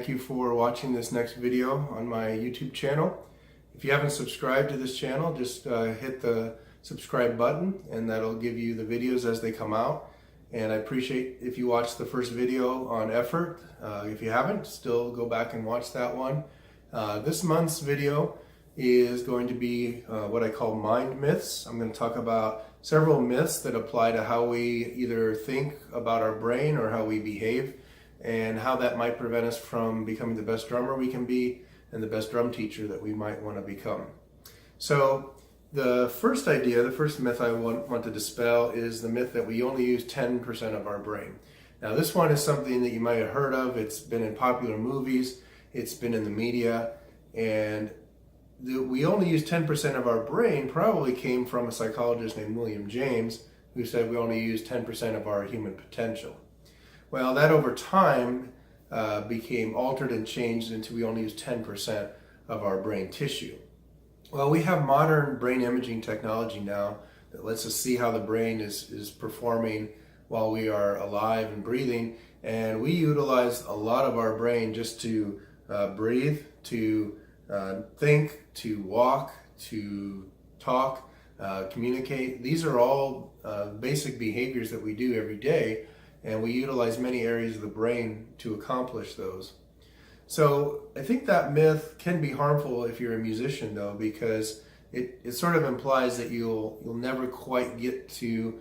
thank you for watching this next video on my YouTube channel. If you haven't subscribed to this channel, just hit the subscribe button and that'll give you the videos as they come out. And I appreciate if you watch the first video on effort. If you haven't, still go back and watch that one. This month's video is going to be what I call mind myths. I'm going to talk about several myths that apply to how we either think about our brain or how we behave, and how that might prevent us from becoming the best drummer we can be and the best drum teacher that we might want to become. So the first idea, the first myth I want to dispel is the myth that we only use 10% of our brain. Now this one is something that you might have heard of. It's been in popular movies, it's been in the media, and we only use 10% of our brain probably came from a psychologist named William James, who said we only use 10% of our human potential. Well, that over time became altered and changed into we only use 10% of our brain tissue. Well, we have modern brain imaging technology now that lets us see how the brain is performing while we are alive and breathing, and we utilize a lot of our brain just to breathe, to think, to walk, to talk, communicate. These are all basic behaviors that we do every day, and we utilize many areas of the brain to accomplish those. So I think that myth can be harmful if you're a musician, though, because it sort of implies that you'll never quite get to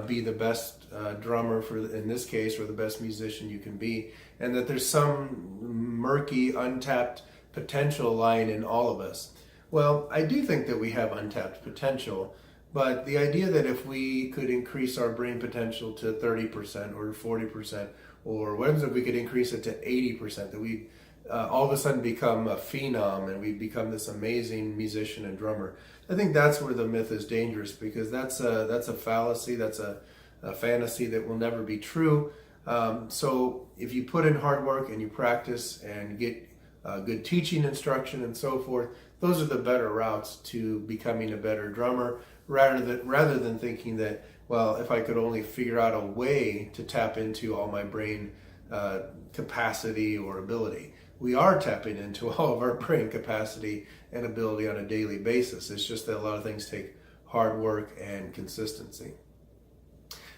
be the best drummer in this case, or the best musician you can be, and that there's some murky, untapped potential lying in all of us. Well, I do think that we have untapped potential, but the idea that if we could increase our brain potential to 30% or 40%, or what happens if we could increase it to 80%, that we all of a sudden become a phenom and we become this amazing musician and drummer. I think that's where the myth is dangerous, because that's a fallacy, that's a fantasy that will never be true. So if you put in hard work and you practice and get good teaching instruction and so forth, those are the better routes to becoming a better drummer, rather than thinking that, well, if I could only figure out a way to tap into all my brain capacity or ability. We are tapping into all of our brain capacity and ability on a daily basis. It's just that a lot of things take hard work and consistency.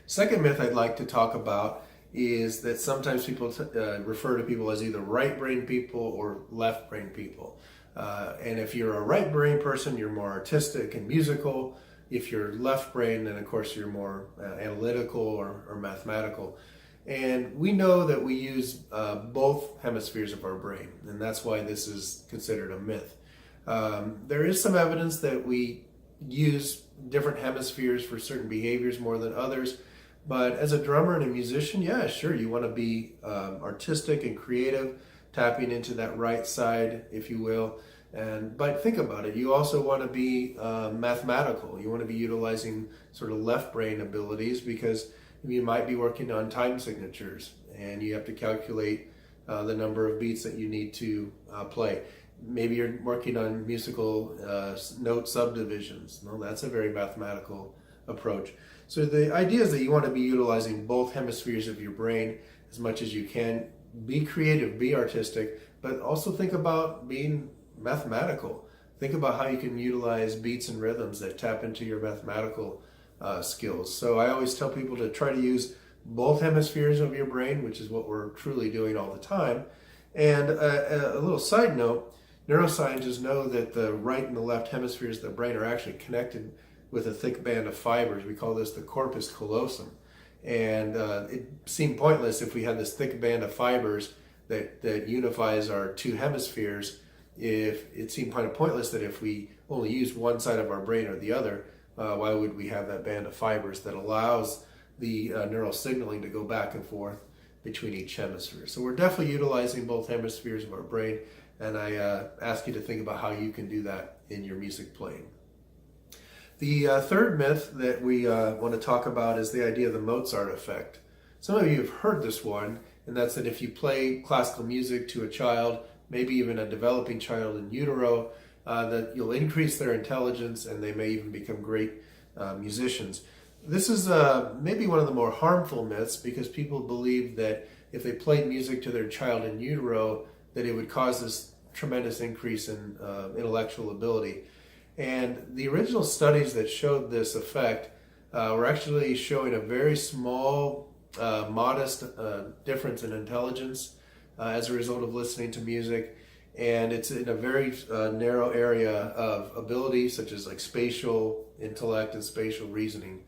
Second myth I'd like to talk about is that sometimes people refer to people as either right brain people or left brain people. And if you're a right brain person, you're more artistic and musical. If you're left brain, then of course you're more analytical or mathematical. And we know that we use both hemispheres of our brain, and that's why this is considered a myth. There is some evidence that we use different hemispheres for certain behaviors more than others, but as a drummer and a musician, yeah, sure, you want to be artistic and creative, tapping into that right side, if you will. But think about it, you also want to be mathematical. You want to be utilizing sort of left brain abilities, because you might be working on time signatures and you have to calculate the number of beats that you need to play. Maybe you're working on musical note subdivisions. No, that's a very mathematical approach. So the idea is that you want to be utilizing both hemispheres of your brain as much as you can. Be creative, be artistic, but also think about being mathematical. Think about how you can utilize beats and rhythms that tap into your mathematical skills. So I always tell people to try to use both hemispheres of your brain, which is what we're truly doing all the time. And a little side note, neuroscientists know that the right and the left hemispheres of the brain are actually connected with a thick band of fibers. We call this the corpus callosum. And it seemed pointless if we had this thick band of fibers that unifies our two hemispheres. If it seemed kind of pointless that if we only use one side of our brain or the other, why would we have that band of fibers that allows the neural signaling to go back and forth between each hemisphere? So we're definitely utilizing both hemispheres of our brain, and I ask you to think about how you can do that in your music playing. The third myth that we want to talk about is the idea of the Mozart Effect. Some of you have heard this one, and that's that if you play classical music to a child, maybe even a developing child in utero, that you'll increase their intelligence and they may even become great musicians. This is maybe one of the more harmful myths, because people believe that if they played music to their child in utero, that it would cause this tremendous increase in intellectual ability. And the original studies that showed this effect were actually showing a very small, modest difference in intelligence as a result of listening to music. And it's in a very narrow area of ability, such as like spatial intellect and spatial reasoning.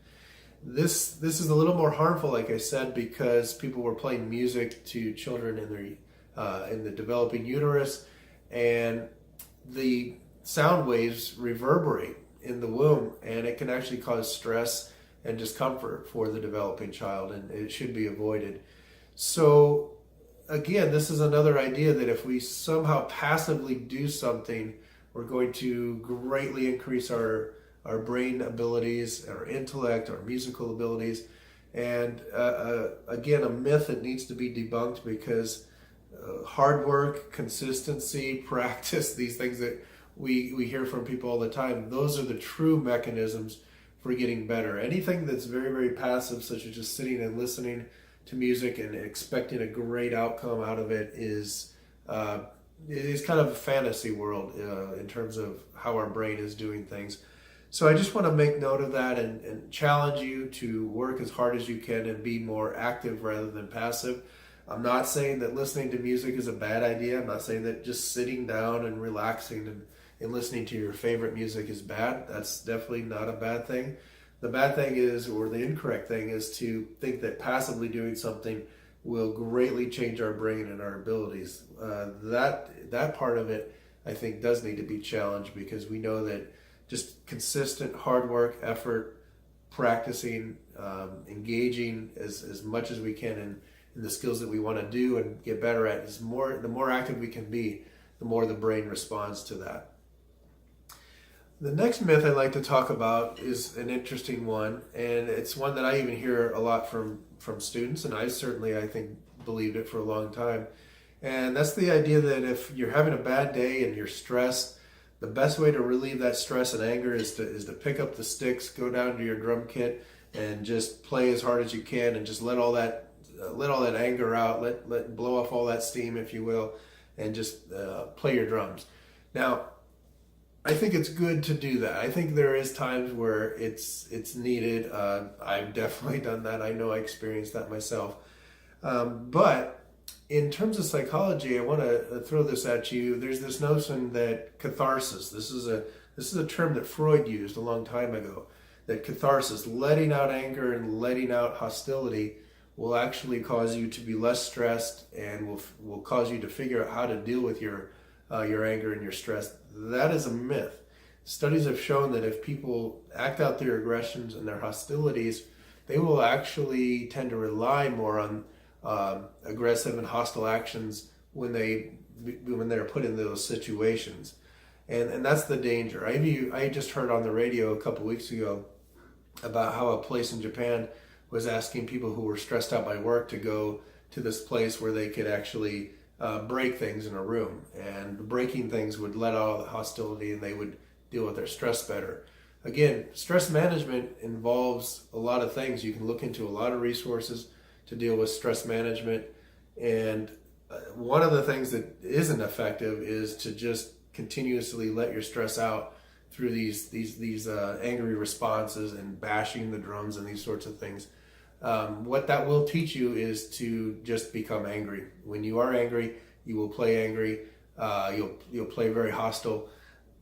This is a little more harmful, like I said, because people were playing music to children in the developing uterus, and the sound waves reverberate in the womb, and it can actually cause stress and discomfort for the developing child, and it should be avoided. So again, this is another idea that if we somehow passively do something, we're going to greatly increase our brain abilities, our intellect, our musical abilities. And again, a myth that needs to be debunked, because hard work, consistency, practice, these things that we hear from people all the time, those are the true mechanisms for getting better. Anything that's very, very passive, such as just sitting and listening to music and expecting a great outcome out of it, is kind of a fantasy world in terms of how our brain is doing things. So I just want to make note of that and challenge you to work as hard as you can and be more active rather than passive. I'm not saying that listening to music is a bad idea. I'm not saying that just sitting down and relaxing and listening to your favorite music is bad. That's definitely not a bad thing. The bad thing is, or the incorrect thing is, to think that passively doing something will greatly change our brain and our abilities. That part of it, I think, does need to be challenged, because we know that just consistent hard work, effort, practicing, engaging as much as we can in the skills that we want to do and get better at, the more active we can be, the more the brain responds to that. The next myth I'd like to talk about is an interesting one, and it's one that I even hear a lot from students, and I think, believed it for a long time. And that's the idea that if you're having a bad day and you're stressed, the best way to relieve that stress and anger is to pick up the sticks, go down to your drum kit, and just play as hard as you can, and just let all that anger out, let blow off all that steam, if you will, and just play your drums. Now, I think it's good to do that. I think there is times where it's needed. I've definitely done that. I know I experienced that myself. But in terms of psychology, I want to throw this at you. There's this notion that catharsis, this is a term that Freud used a long time ago, that catharsis, letting out anger and letting out hostility, will actually cause you to be less stressed and will cause you to figure out how to deal with your anger and your stress. That is a myth. Studies have shown that if people act out their aggressions and their hostilities, they will actually tend to rely more on aggressive and hostile actions when they're put in those situations, and that's the danger. I just heard on the radio a couple weeks ago about how a place in Japan was asking people who were stressed out by work to go to this place where they could actually break things in a room, and breaking things would let out all the hostility and they would deal with their stress better. Again, stress management involves a lot of things. You can look into a lot of resources to deal with stress management, and one of the things that isn't effective is to just continuously let your stress out through these angry responses and bashing the drums and these sorts of things. What that will teach you is to just become angry. When you are angry, you will play angry. You'll play very hostile.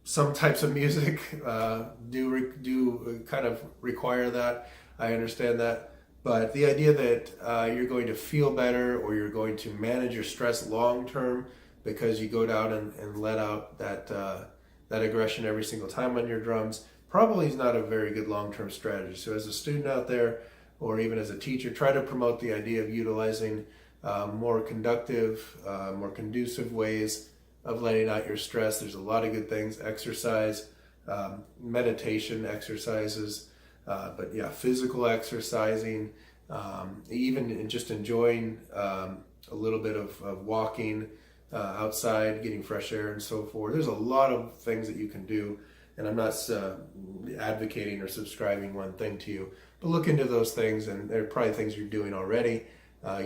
Some types of music do kind of require that. I understand that. But the idea that you're going to feel better, or you're going to manage your stress long term because you go down and let out that aggression every single time on your drums, probably is not a very good long-term strategy. So as a student out there, or even as a teacher, try to promote the idea of utilizing more conductive, more conducive ways of letting out your stress. There's a lot of good things: exercise, meditation exercises, but yeah, physical exercising, even just enjoying a little bit of walking outside, getting fresh air and so forth. There's a lot of things that you can do, and I'm not advocating or subscribing one thing to you, but look into those things, and there are probably things you're doing already.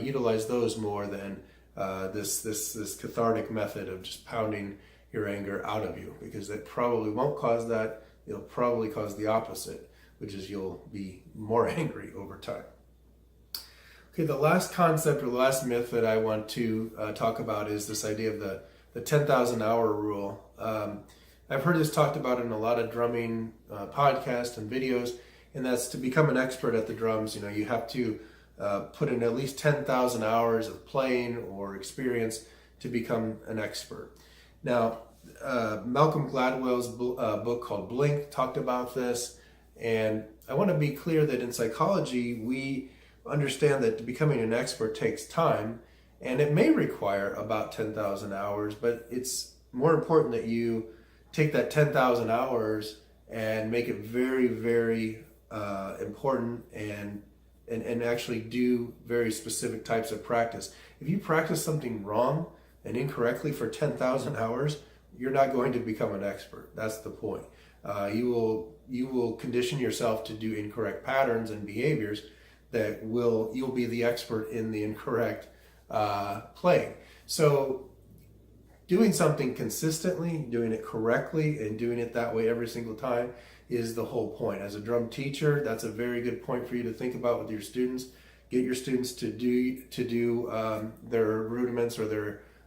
Utilize those more than this cathartic method of just pounding your anger out of you, because it probably won't cause that. It'll probably cause the opposite, which is you'll be more angry over time. Okay, the last concept or the last myth that I want to talk about is this idea of the 10,000 hour rule. I've heard this talked about in a lot of drumming podcasts and videos, and that's to become an expert at the drums. You have to put in at least 10,000 hours of playing or experience to become an expert. Now, Malcolm Gladwell's book called Blink talked about this, and I want to be clear that in psychology, we understand that becoming an expert takes time, and it may require about 10,000 hours, but it's more important that you take that 10,000 hours and make it very, very important and actually do very specific types of practice. If you practice something wrong and incorrectly for 10,000 hours, you're not going to become an expert. That's the point. You will condition yourself to do incorrect patterns and behaviors that you'll be the expert in the incorrect playing. So doing something consistently, doing it correctly, and doing it that way every single time is the whole point. As a drum teacher, that's a very good point for you to think about with your students. Get your students to do their rudiments or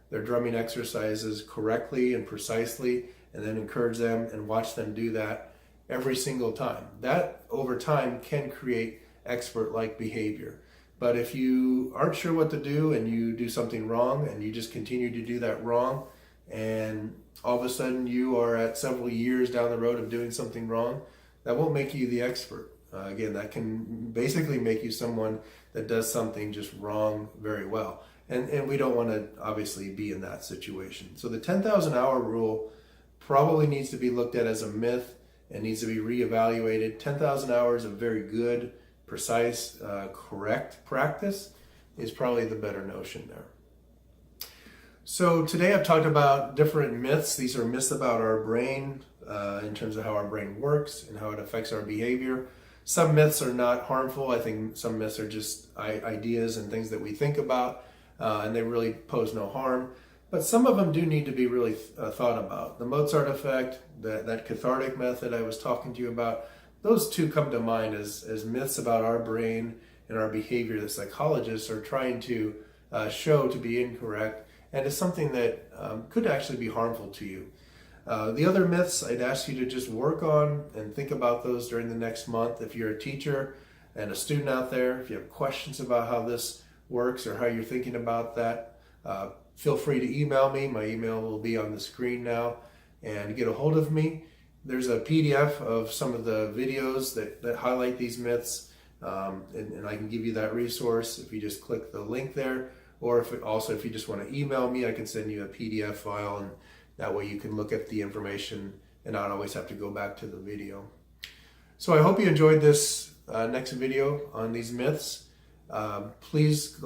their drumming exercises correctly and precisely, and then encourage them and watch them do that every single time. That over time can create expert-like behavior. But if you aren't sure what to do and you do something wrong and you just continue to do that wrong, and all of a sudden you are at several years down the road of doing something wrong, that won't make you the expert. Again, that can basically make you someone that does something just wrong very well. And we don't want to obviously be in that situation. So the 10,000 hour rule probably needs to be looked at as a myth and needs to be reevaluated. 10,000 hours of very good, precise, correct practice is probably the better notion there. So today I've talked about different myths. These are myths about our brain in terms of how our brain works and how it affects our behavior. Some myths are not harmful. I think some myths are just ideas and things that we think about, and they really pose no harm. But some of them do need to be really thought about. The Mozart Effect, that cathartic method I was talking to you about, those two come to mind as myths about our brain and our behavior that psychologists are trying to show to be incorrect, and is something that could actually be harmful to you. The other myths, I'd ask you to just work on and think about those during the next month. If you're a teacher and a student out there, if you have questions about how this works or how you're thinking about that, feel free to email me. My email will be on the screen now, and get a hold of me. There's a PDF of some of the videos that highlight these myths, and I can give you that resource if you just click the link there. Or if you just want to email me, I can send you a PDF file, and that way you can look at the information and not always have to go back to the video. So I hope you enjoyed this next video on these myths. Please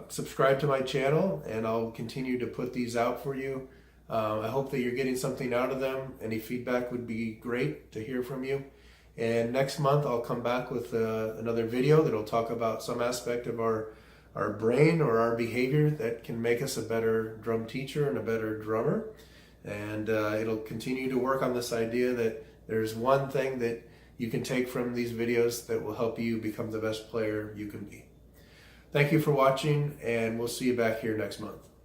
subscribe to my channel, and I'll continue to put these out for you. I hope that you're getting something out of them. Any feedback would be great to hear from you. And next month I'll come back with another video that'll talk about some aspect of our brain or our behavior that can make us a better drum teacher and a better drummer. And it'll continue to work on this idea that there's one thing that you can take from these videos that will help you become the best player you can be. Thank you for watching, and we'll see you back here next month.